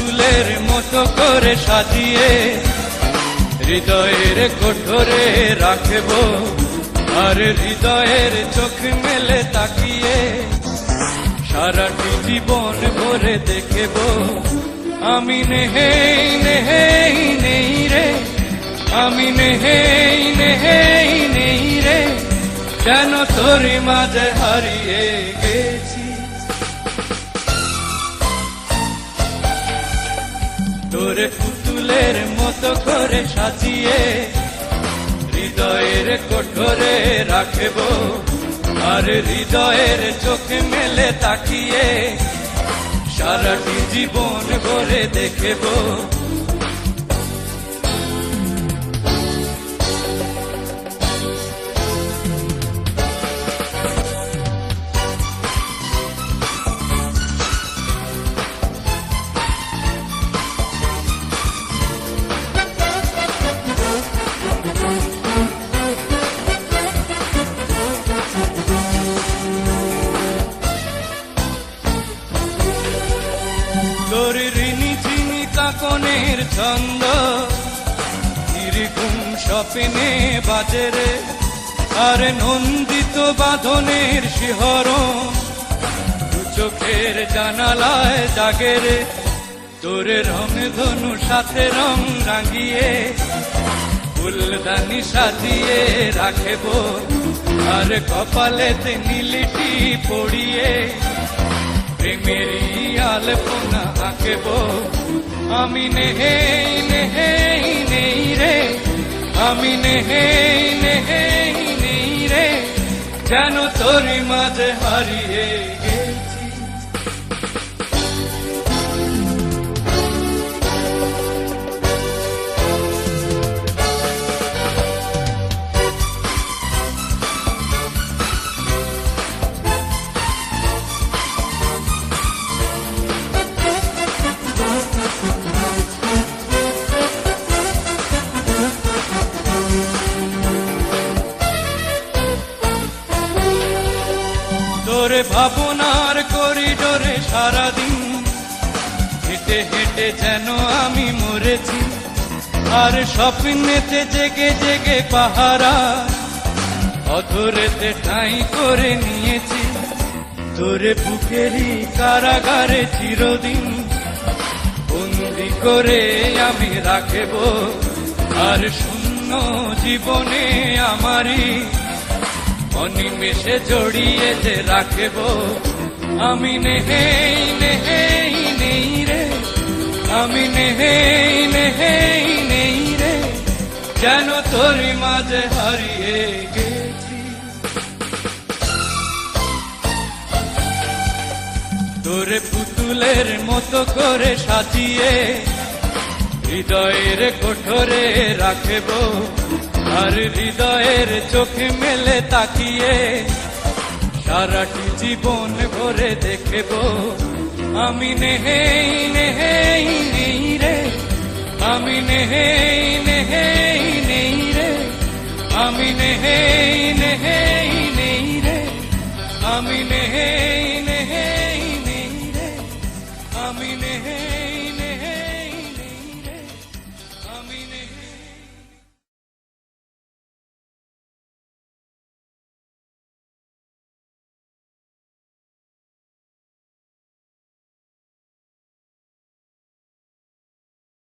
পুতুলের মতো করে সাজিয়ে হৃদয়ের কোঠরে রাখব, আর হৃদয়ের চোখ মেলে তাকিয়ে সারাটি জীবন ভরে দেখব। আমি নেই নেই নেই রে, আমি নেই নেই নেই রে, যেন তোর মাঝে হারিয়ে গেছি। তোর পুতুলের মতো করে সাজিয়ে হৃদয়ের কোঠরে রাখব, আর হৃদয়ের চোখ মেলে তাকিয়ে সারাটি জীবন ভরে দেখব। তোর ঋণী চিনি কাকনের ছন্দ নির্ঘুম স্বপ্নে বাজে রে, আর নন্দিত বাঁধনের শিহরণ দু চোখের জানালায় জাগে রে। তোর রং ধনু সাথে রং রাঙিয়ে ফুলদানি সাজিয়ে রাখব, আর কপালেতে নীলটি পড়িয়ে প্রেমেরই আলপনা আঁকব। আমি নেই নেই নেই রে, আমি নেই নেই নেই রে, যেন তোর মাঝে হারিয়ে গেছি। তোরে ভাবনার করিডোরে সারাদিন হেঁটে হেঁটে যেন আমি মরেছি, আর স্বপ্নেতে জেগে জেগে পাহারা অধরেতে ঠাঁই করে নিয়েছি। তোরে বুকেরই কারাগারে চিরদিন বন্দি করে আমি রাখব, আর শূন্য জীবনে আমারই অনিমেষে জড়িয়ে যে রাখব। আমি নেই নেই নেই রে, আমি নেই নেই নেই রে, যেন তোর মাঝে হারিয়ে গেছি। তোর পুতুলের মতো করে সাজিয়ে হৃদয়ের কোঠরে রাখব, আর হৃদয়ের চোখ মেলে তাকিয়ে সারাটি জীবন ভরে দেখব। আমি নেই নেই নেই রে, আমি নেই